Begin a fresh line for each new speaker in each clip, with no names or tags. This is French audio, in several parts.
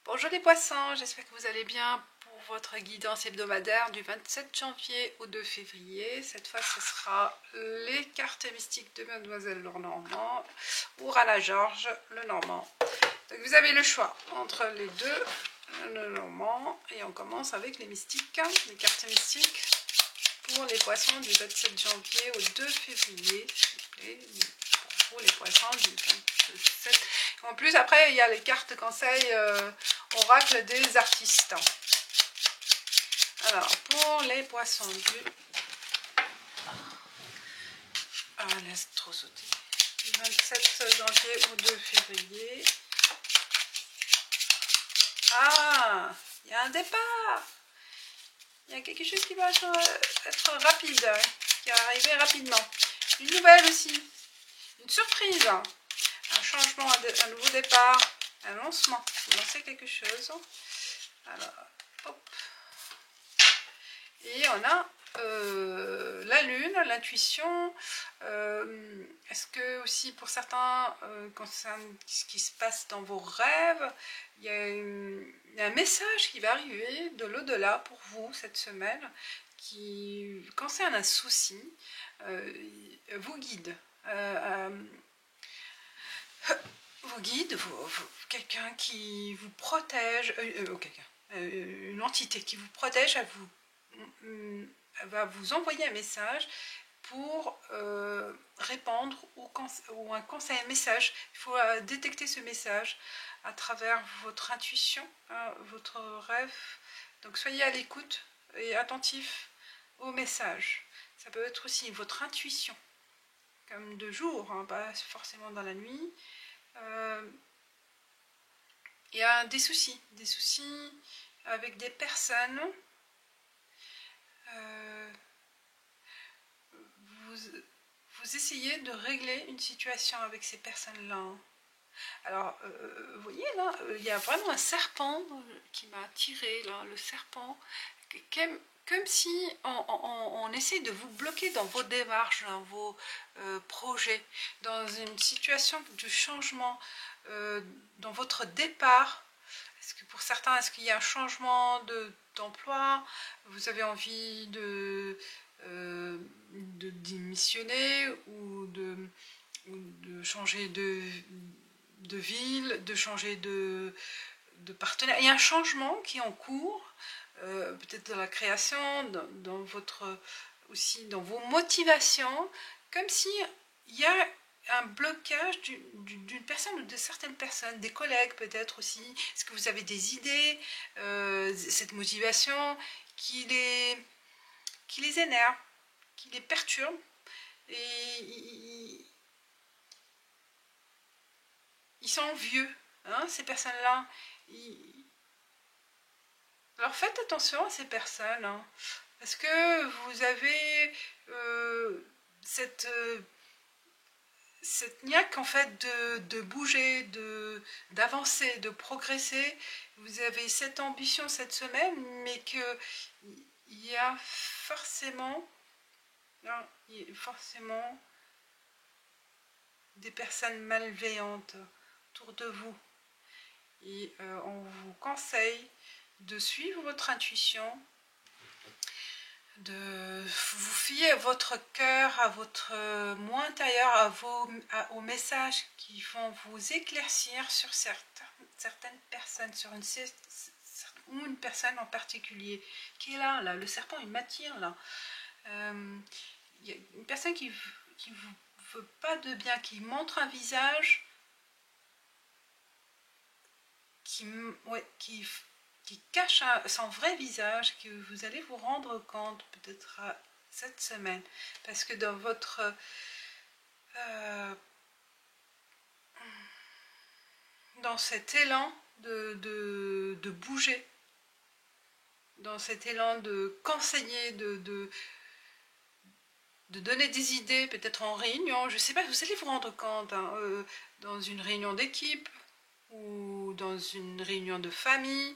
Bonjour les poissons, j'espère que vous allez bien pour votre guidance hebdomadaire du 27 janvier au 2 février. Cette fois, ce sera les cartes mystiques de Mademoiselle Lenormand ou Rana George Lenormand. Donc vous avez le choix entre les deux Lenormand et on commence avec les mystiques, les cartes mystiques pour les poissons du 27 janvier au 2 février, s'il vous plaît, pour les poissons du 27. En plus, après, il y a les cartes conseils oracle des artistes. Alors, pour les poissons du... Ah, laisse trop sauter. Du 27 janvier au 2 février. Ah, il y a un départ. Il y a quelque chose qui va être rapide, qui va arriver rapidement. Une nouvelle aussi. Une surprise. Un changement, un nouveau départ. Un lancement. Vous lancez quelque chose. Alors, hop. Et on a la lune, l'intuition. Est-ce que aussi pour certains, concerne ce qui se passe dans vos rêves, il y a un message qui va arriver de l'au-delà pour vous cette semaine, qui concerne un souci, vous guide. Vous guide, quelqu'un qui vous protège, une entité qui vous protège, elle va vous envoyer un message pour répondre ou un conseil, un message. Il faut détecter ce message à travers votre intuition, votre rêve. Donc soyez à l'écoute et attentif au message. Ça peut être aussi votre intuition, comme de jour, pas forcément dans la nuit. Il y a des soucis avec des personnes. Vous essayez de régler une situation avec ces personnes-là. Alors, vous voyez là, il y a vraiment un serpent qui m'a attiré, là, le serpent, comme si on essaie de vous bloquer dans vos démarches, dans vos projets, dans une situation de changement, dans votre départ. Est-ce que pour certains, est-ce qu'il y a un changement d'emploi? Vous avez envie de démissionner ou de changer de ville, de changer de partenaire. Il y a un changement qui est en cours, peut-être dans la création, dans votre aussi dans vos motivations, comme si il y a un blocage d'une personne ou de certaines personnes, des collègues peut-être aussi. Est-ce que vous avez des idées, cette motivation qui les énerve, qui les perturbe, et ils sont vieux, ces personnes-là. Alors faites attention à ces personnes, parce que vous avez cette niaque en fait de bouger, d'avancer, de progresser. Vous avez cette ambition cette semaine, mais qu'il y a forcément des personnes malveillantes autour de vous. Et on vous conseille de suivre votre intuition, de vous fier à votre cœur, à votre moi intérieur, aux messages qui vont vous éclaircir sur certaines personnes, sur une personne en particulier qui est là, le serpent il m'attire là. Il y a une personne qui vous veut pas de bien, qui montre un visage qui cache son vrai visage, que vous allez vous rendre compte peut-être cette semaine, parce que dans votre dans cet élan de bouger, dans cet élan de conseiller, de donner des idées, peut-être en réunion, je sais pas, vous allez vous rendre compte, dans une réunion d'équipe ou dans une réunion de famille,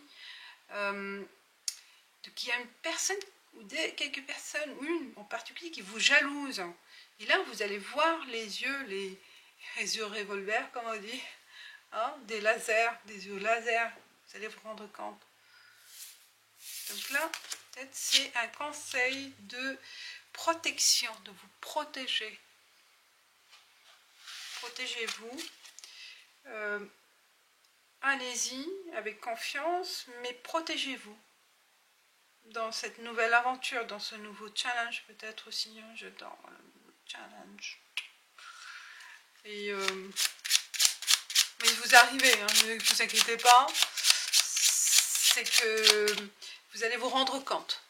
qu'il y a une personne ou quelques personnes, ou une en particulier, qui vous jalouse. Et là, vous allez voir les yeux revolver, comme on dit, des lasers, des yeux laser vous allez vous rendre compte. Donc là, peut-être c'est un conseil de protection, de vous protéger. Protégez-vous. Allez-y avec confiance, mais protégez-vous. Dans cette nouvelle aventure, dans ce nouveau challenge, peut-être aussi, hein, j'adore le nouveau challenge. Et mais vous arrivez, hein, ne vous inquiétez pas, c'est que vous allez vous rendre compte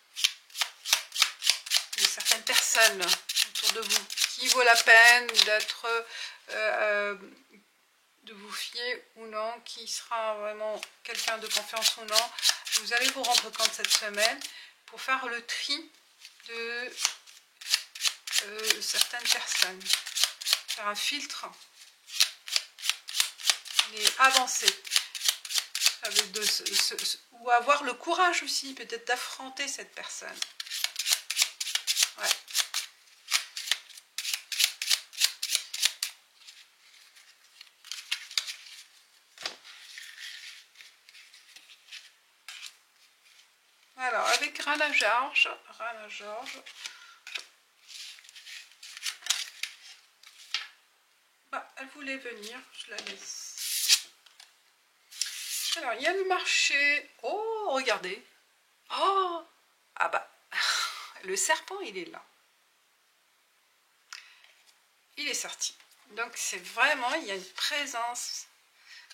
de certaines personnes autour de vous qui vaut la peine d'être, de vous fier ou non, qui sera vraiment quelqu'un de confiance ou non. Vous allez vous rendre compte cette semaine pour faire le tri de certaines personnes, faire un filtre et avancer. Ou avoir le courage aussi peut-être d'affronter cette personne. Ouais. Alors avec Rana George, bah, elle voulait venir, je la laisse. Alors il y a le marché. Oh, regardez. Oh, ah bah, le serpent il est là. Il est sorti. Donc c'est vraiment, il y a une présence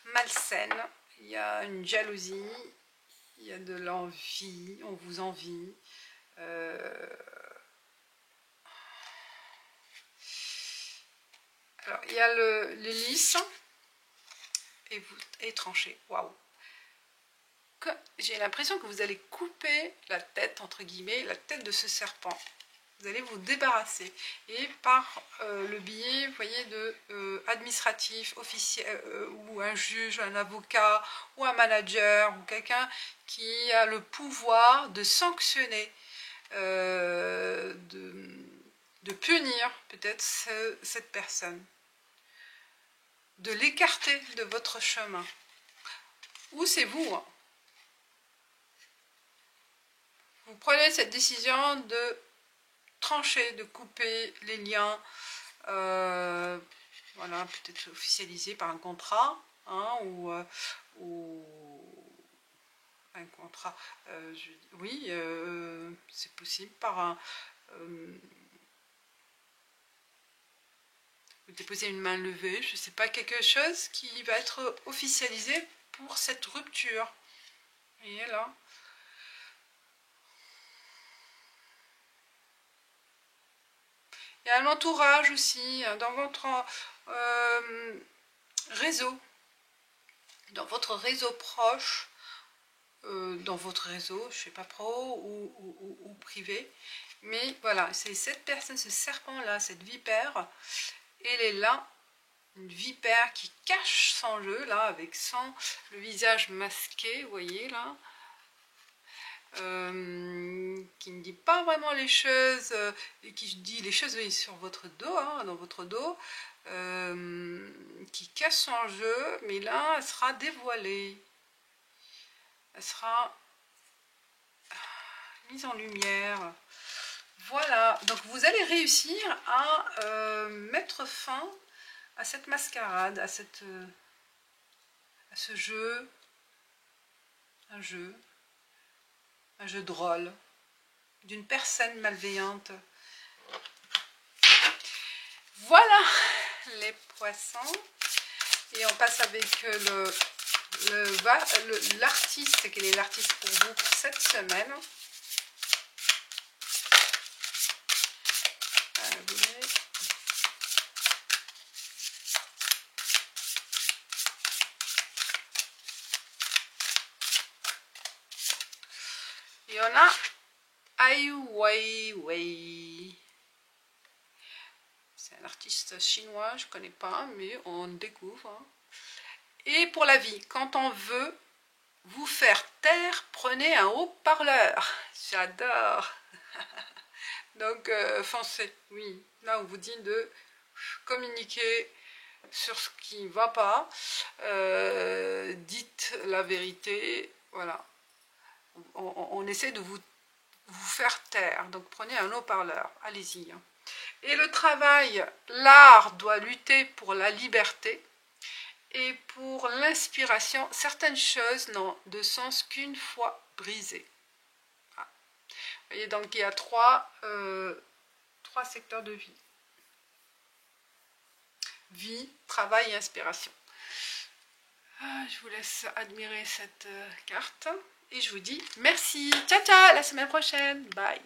malsaine, il y a une jalousie, il y a de l'envie, on vous envie. Alors il y a le lys et tranché. Waouh! J'ai l'impression que vous allez couper la tête, entre guillemets, la tête de ce serpent. Vous allez vous débarrasser. Et par le biais, vous voyez, de administratif, officiel, ou un juge, un avocat, ou un manager, ou quelqu'un qui a le pouvoir de sanctionner, de punir peut-être cette personne, de l'écarter de votre chemin. Ou c'est vous, hein. Vous prenez cette décision de trancher, de couper les liens, voilà, peut-être officialisé par un contrat, hein, ou un contrat, oui, c'est possible par un... vous déposez une main levée, je ne sais pas, quelque chose qui va être officialisé pour cette rupture. Et là... Il y a l'entourage aussi, dans votre réseau, dans votre réseau proche, dans votre réseau, je ne sais pas pro ou privé, mais voilà, c'est cette personne, ce serpent-là, cette vipère, elle est là, une vipère qui cache son jeu, là, avec le visage masqué, vous voyez, là, qui ne dit pas vraiment les choses, et qui dit les choses sur votre dos, hein, dans votre dos, qui cache son jeu, mais là, elle sera dévoilée. Elle sera mise en lumière. Voilà, donc vous allez réussir à mettre fin à cette mascarade, à ce jeu, un jeu drôle, d'une personne malveillante. Voilà les poissons. Et on passe avec l'artiste. Quel est l'artiste pour vous pour cette semaine? Et on a Ai Weiwei. C'est un artiste chinois, je ne connais pas, mais on découvre. Hein. Et pour la vie, quand on veut vous faire taire, prenez un haut-parleur. J'adore. Donc, foncez. Oui, là on vous dit de communiquer sur ce qui ne va pas, dites la vérité, voilà. On essaie de vous faire taire, donc prenez un haut-parleur, allez-y. Hein. Et le travail, l'art doit lutter pour la liberté et pour l'inspiration. Certaines choses n'ont de sens qu'une fois brisées. Voilà. Vous voyez, donc il y a trois secteurs de vie. Vie, travail et inspiration. Je vous laisse admirer cette carte et je vous dis merci. Ciao, ciao, à la semaine prochaine. Bye.